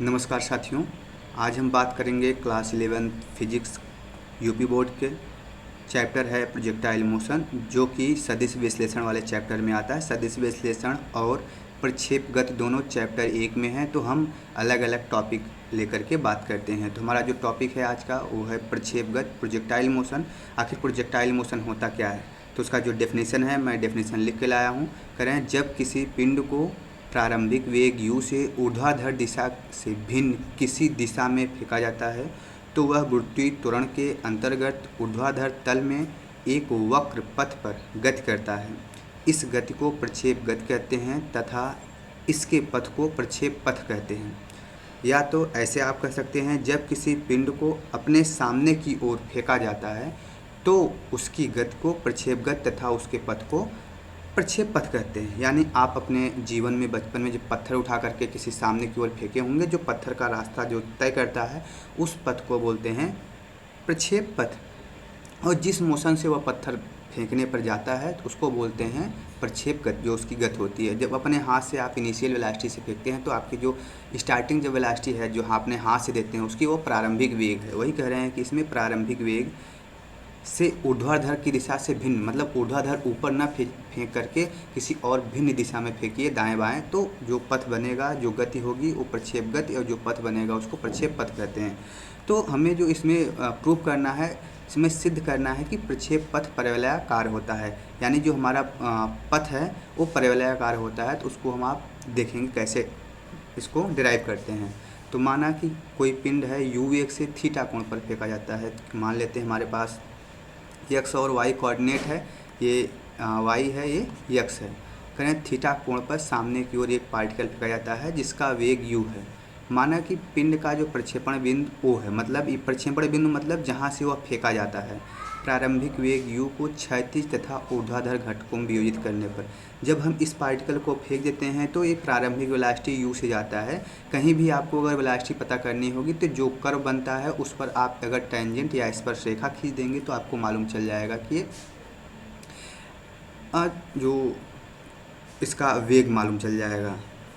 नमस्कार साथियों। आज हम बात करेंगे क्लास 11 फिजिक्स यूपी बोर्ड के चैप्टर है प्रोजेक्टाइल मोशन, जो कि सदिश विश्लेषण वाले चैप्टर में आता है। सदिश विश्लेषण और प्रक्षेपगत दोनों चैप्टर एक में हैं, तो हम अलग अलग टॉपिक लेकर के बात करते हैं। तो हमारा जो टॉपिक है आज का वो है प्रक्षेपगत प्रोजेक्टाइल मोशन। आखिर प्रोजेक्टाइल मोशन होता क्या है, तो उसका जो डेफिनेशन है मैं डेफिनेशन लिख के लाया हूँ। करें, जब किसी पिंड को प्रारंभिक वेग u से ऊर्ध्वाधर दिशा से भिन्न किसी दिशा में फेंका जाता है, तो वह गुरुत्वीय त्वरण के अंतर्गत ऊर्ध्वाधर तल में एक वक्र पथ पर गति करता है। इस गति को प्रक्षेप गति कहते हैं तथा इसके पथ को प्रक्षेप पथ कहते हैं। या तो ऐसे आप कह सकते हैं, जब किसी पिंड को अपने सामने की ओर फेंका जाता है तो उसकी गति को प्रक्षेप गति तथा उसके पथ को प्रक्षेप पथ कहते हैं। यानी आप अपने जीवन में बचपन में जब पत्थर उठा करके किसी सामने की ओर फेंके होंगे, जो पत्थर का रास्ता जो तय करता है उस पथ को बोलते हैं प्रक्षेप पथ। और जिस मोशन से वह पत्थर फेंकने पर जाता है तो उसको बोलते हैं प्रक्षेप गति, जो उसकी गति होती है। जब अपने हाथ से आप इनिशियल वेलोसिटी से फेंकते हैं तो आपकी जो स्टार्टिंग जो वेलोसिटी है जो अपने हाथ से देते हैं उसकी वो प्रारंभिक वेग है। वही कह रहे हैं कि इसमें प्रारंभिक वेग से ऊर्ध्वाधर की दिशा से भिन्न, मतलब ऊर्ध्वाधर ऊपर ना फेंक करके किसी और भिन्न दिशा में फेंकिए दाएं बाएं, तो जो पथ बनेगा, जो गति होगी वो प्रक्षेप गति, और जो पथ बनेगा उसको प्रक्षेप पथ कहते हैं। तो हमें जो इसमें प्रूव करना है, इसमें सिद्ध करना है कि प्रक्षेप पथ परवलयाकार होता है। यानी जो हमारा पथ है वो परवलयाकार होता है। तो उसको हम आप देखेंगे कैसे इसको डिराइव करते हैं। तो माना कि कोई पिंड है u वेग से थीटा कोण पर फेंका जाता है। मान लेते हैं हमारे पास x और y कोऑर्डिनेट है, ये y है, ये x है। करें, थीटा कोण पर सामने की ओर एक पार्टिकल फेंका जाता है जिसका वेग u है। माना कि पिंड का जो प्रक्षेपण बिंदु O है, मतलब ये प्रक्षेपण बिंदु मतलब जहाँ से वह फेंका जाता है। प्रारंभिक वेग u को क्षैतिज तथा ऊर्ध्वाधर घटकों में वियोजित करने पर जब हम इस पार्टिकल को फेंक देते हैं तो ये प्रारंभिक वेलोसिटी u से जाता है। कहीं भी आपको अगर वेलोसिटी पता करनी होगी तो जो कर्व बनता है उस पर आप अगर टेंजेंट या स्पर्शरेखा खींच देंगे तो आपको मालूम चल जाएगा कि ये जो इसका वेग मालूम चल जाएगा।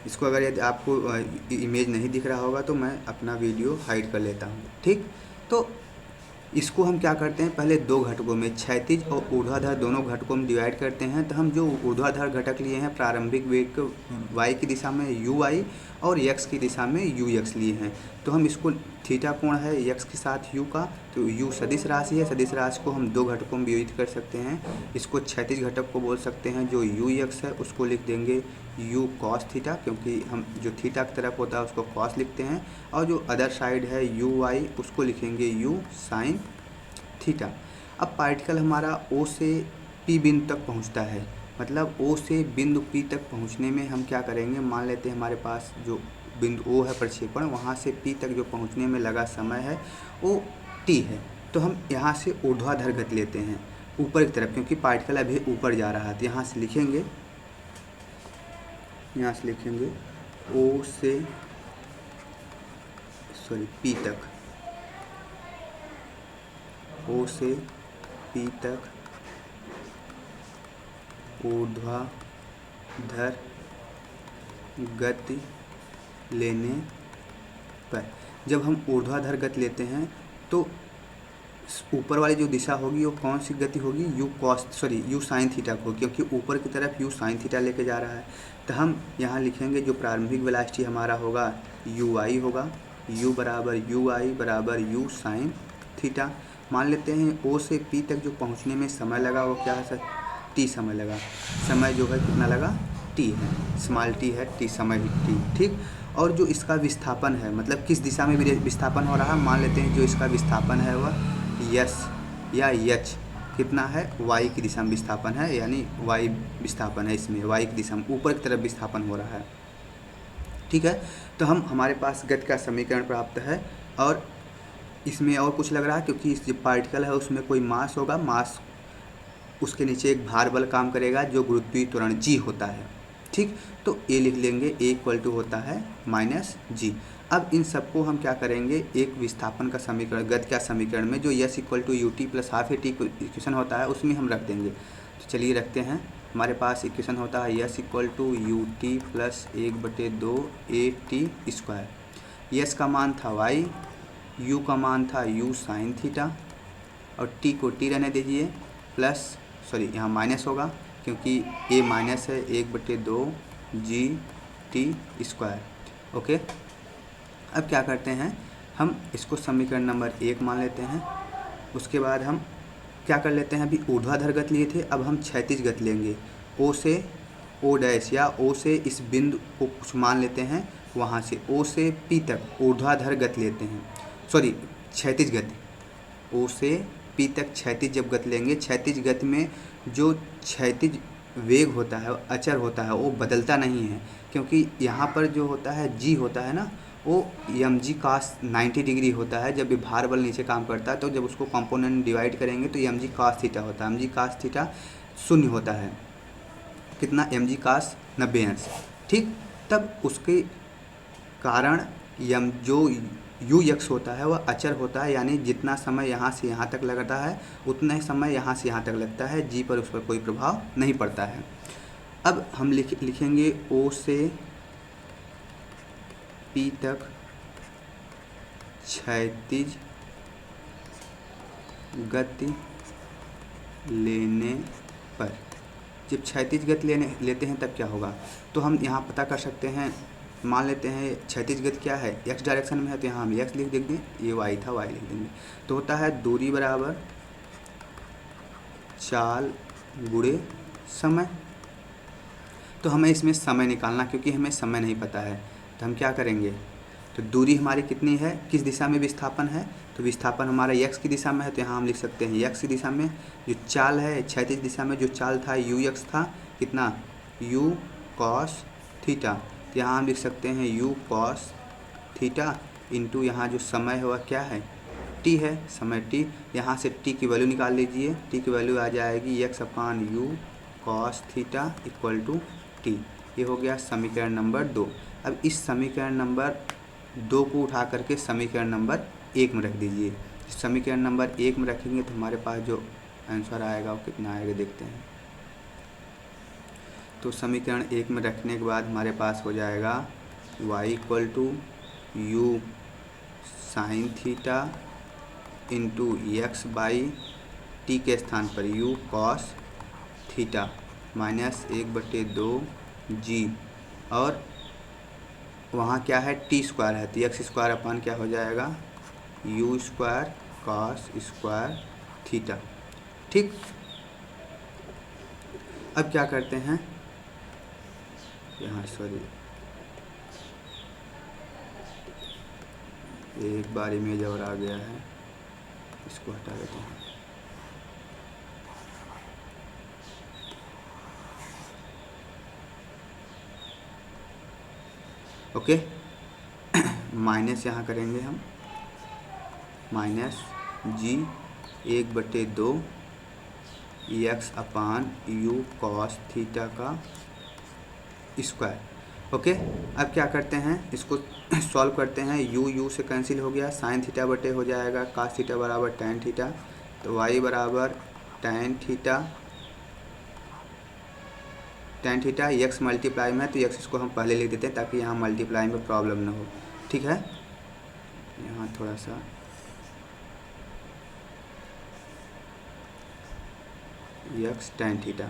इसको अगर यदि आपको इमेज नहीं दिख रहा होगा तो मैं अपना वीडियो हाइड कर लेता हूँ, ठीक। तो इसको हम क्या करते हैं, पहले दो घटकों में क्षैतिज और ऊर्ध्वाधर दोनों घटकों में डिवाइड करते हैं। तो हम जो ऊर्ध्वाधर घटक लिए हैं प्रारंभिक वेग को y की दिशा में uy और x की दिशा में ux लिए हैं। तो हम इसको थीटा कोण है x के साथ u का, तो u सदिश राशि है। सदिश राशि को हम दो घटकों में वियोजित कर सकते हैं। इसको क्षैतिज घटक को बोल सकते हैं, जो ux है उसको लिख देंगे u cos थीटा, क्योंकि हम जो थीटा की तरफ होता है उसको cos लिखते हैं। और जो अदर साइड है uy उसको लिखेंगे u sin थीटा। अब पार्टिकल हमारा O से P बिंदु तक पहुंचता है, मतलब O से बिंदु P तक पहुंचने में हम क्या करेंगे, मान लेते हैं हमारे पास जो बिंदु O है प्रक्षेपण, वहां से P तक जो पहुंचने में लगा समय है वो t है। तो हम यहाँ से ऊर्ध्वाधर गति लेते हैं ऊपर की तरफ, क्योंकि पार्टिकल अभी ऊपर जा रहा है। तो यहाँ से लिखेंगे O से P तक, O से P तक ऊर्ध्वाधर गति लेने पर जब हम ऊर्ध्वाधर गति लेते हैं तो ऊपर वाली जो दिशा होगी वो कौन सी गति होगी, u साइन थीटा को, क्योंकि ऊपर की तरफ u साइन थीटा लेके जा रहा है। तो हम यहाँ लिखेंगे जो प्रारंभिक वेलोसिटी हमारा होगा uy होगा, u बराबर uy बराबर u साइन थीटा। मान लेते हैं O से P तक जो पहुँचने में समय लगा वो क्या है सर, t समय लगा। समय जो है कितना लगा, t है, स्मॉल t है, t समय भी t, ठीक। और जो इसका विस्थापन है, मतलब किस दिशा में विस्थापन हो रहा है, मान लेते हैं जो इसका विस्थापन है वह यस या h कितना है, y की दिशा में विस्थापन है, यानी y विस्थापन है, इसमें y की दिशा में ऊपर की तरफ विस्थापन हो रहा है, ठीक है। तो हमारे पास गति का समीकरण प्राप्त है। और इसमें और कुछ लग रहा है, क्योंकि इस जो पार्टिकल है उसमें कोई मास होगा, मास उसके नीचे एक भार बल काम करेगा जो गुरुत्वीय त्वरण g होता है, ठीक। तो ए लिख लेंगे, ए इक्वल टू होता है -g। अब इन सबको हम क्या करेंगे, एक विस्थापन का समीकरण, गति का समीकरण में जो s equal to u t plus half a t equation होता है उसमें हम रख देंगे। तो चलिए रखते हैं। हमारे पास इक्वेशन होता है s equal to u t plus 1/2 a t square. S का मान था y, u का मान था u साइन थीटा, और t को t रहने दीजिए, प्लस सॉरी यहाँ माइनस होगा क्योंकि a माइनस है 1/2 g t स्क्वायर। ओके, अब क्या करते हैं, हम इसको समीकरण नंबर 1 मान लेते हैं। उसके बाद हम क्या कर लेते हैं, अभी ऊर्ध्वाधर गति लिए थे, अब हम क्षैतिज गति लेंगे। ओ से ओ डैश या ओ से इस बिंदु को कुछ मान लेते हैं, वहाँ से ओ से पी तक ऊर्ध्वाधर गति लेते हैं, सॉरी क्षैतिज गति। ओ से पी तक क्षैतिज जब गति लेंगे, क्षैतिज गति में जो क्षैतिज वेग होता है, अचर होता है, वो बदलता नहीं है, क्योंकि यहाँ पर जो होता है जी होता है ना, वो एम जी कास 90 डिग्री होता है। जब भी भार बल नीचे काम करता है तो जब उसको कंपोनेंट डिवाइड करेंगे तो एम जी कास थीटा होता है। एम जी कास थीटा 0 होता है, कितना, एम जी कास 90 अंश, ठीक। तब उसके कारण यम जो यू एक्स होता है वह अचर होता है, यानी जितना समय यहाँ से यहाँ तक लगता है उतना ही समय यहाँ से यहाँ तक लगता है, जी पर उस पर कोई प्रभाव नहीं पड़ता है। अब हम लिखेंगे ओ से पी तक क्षैतिज गति लेने पर, जब क्षैतिज गति लेते हैं तब क्या होगा, तो हम यहाँ पता कर सकते हैं। मान लेते हैं क्षैतिज गति क्या है, एक्स डायरेक्शन में है, तो यहाँ हम एक्स लिख देंगे, ये वाई था, वाई लिख देंगे। तो होता है दूरी बराबर चाल गुणे समय। तो हमें इसमें समय निकालना, क्योंकि हमें समय नहीं पता है, तो हम क्या करेंगे, तो दूरी हमारी कितनी है, किस दिशा में विस्थापन है, तो विस्थापन हमारा एक्स की दिशा में है, तो यहाँ हम लिख सकते हैं एक्स की दिशा में। जो चाल है क्षैतिज दिशा में जो चाल था यू एक्स था, कितना, यू कॉस थीटा, तो यहाँ हम लिख सकते हैं यू कॉस थीटा इंटू यहाँ जो समय है वह क्या है, टी है, समय टी। यहाँ से टी की वैल्यू निकाल लीजिए, टी की वैल्यू आ जाएगी x upon u cos theta equal to t. ये हो गया समीकरण नंबर 2। अब इस समीकरण नंबर 2 को उठा करके समीकरण नंबर 1 में रख दीजिए। समीकरण नंबर 1 में रखेंगे तो हमारे पास जो आंसर आएगा वो कितना आएगा देखते हैं। तो समीकरण 1 में रखने के बाद हमारे पास हो जाएगा y equal to u sine theta into x by t के स्थान पर u cos theta minus 1/2 g, और वहाँ क्या है, टी स्क्वायर है, तो एक्स स्क्वायर अपान क्या हो जाएगा, you square cos square theta, ठीक। अब क्या करते हैं, यहाँ सॉरी एक बार इमेज और आ गया है, इसको हटा देते हैं। ओके, माइनस यहाँ करेंगे हम, minus g 1/2 x upon u cos theta का स्क्वायर। ओके, अब क्या करते हैं, इसको सॉल्व करते हैं। यू से कैंसिल हो गया, साइन थीटा बटे हो जाएगा कास थीटा बराबर टैन थीटा, तो वाई बराबर टैन थीटा एक्स मल्टीप्लाई में है, तो एक्स इसको हम पहले लिख देते हैं ताकि यहाँ मल्टीप्लाई में प्रॉब्लम ना हो, ठीक है। यहाँ थोड़ा सा एक्स टैन थीटा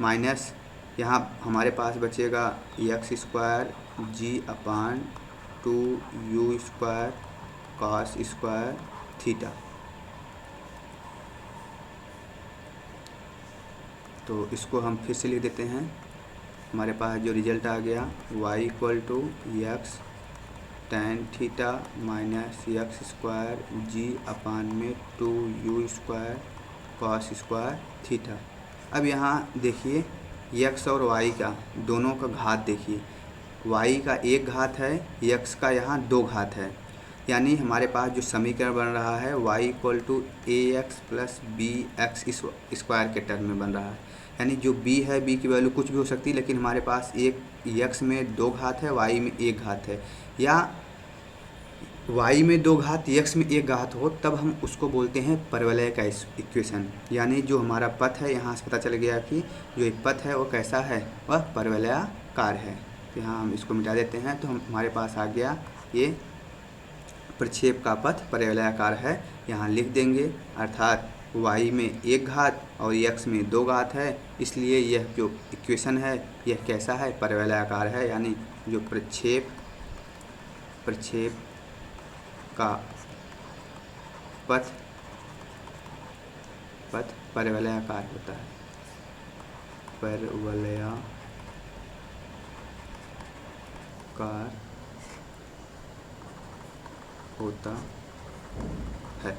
माइनस यहाँ हमारे पास बचेगा x square g upon 2 u square cos square theta. तो इसको हम फिर से लिख देते हैं। हमारे पास जो रिजल्ट आ गया y equal to x tan theta minus x square g upon में 2 u square cos square theta. अब यहाँ देखिए x और y का दोनों का घात देखिए, y का 1 घात है, x का यहाँ 2 घात है, यानी हमारे पास जो समीकरण बन रहा है y equal to a x plus b x square के टर्म में बन रहा है। यानी जो b है, b की वैल्यू कुछ भी हो सकती है, लेकिन हमारे पास एक x में 2 घात है, y में 1 घात है, या y में 2 घात x में 1 घात हो, तब हम उसको बोलते हैं परवलय का इक्वेशन। यानी जो हमारा पथ है, यहाँ से पता चल गया कि जो एक पथ है वो कैसा है, वह परवलयाकार है। तो यहाँ हम इसको मिटा देते हैं, तो हमारे पास आ गया ये प्रक्षेप का पथ परवलयाकार है, यहाँ लिख देंगे। अर्थात y में 1 घात और x में 2 घात है, इसलिए यह जो इक्वेशन है यह कैसा है, परवलयाकार है। यानी जो प्रक्षेप का पथ परवलयाकार होता है, परवलयाकार होता है।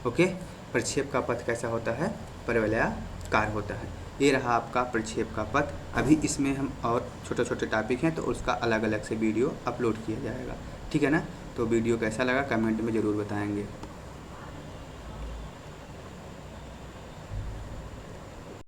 ओके, प्रक्षेप का पथ कैसा होता है, परवलयाकार होता है। ये रहा आपका प्रक्षेप का पथ। अभी इसमें हम और छोटे छोटे टॉपिक हैं तो उसका अलग अलग से वीडियो अपलोड किया जाएगा, ठीक है ना। तो वीडियो कैसा लगा कमेंट में ज़रूर बताएंगे।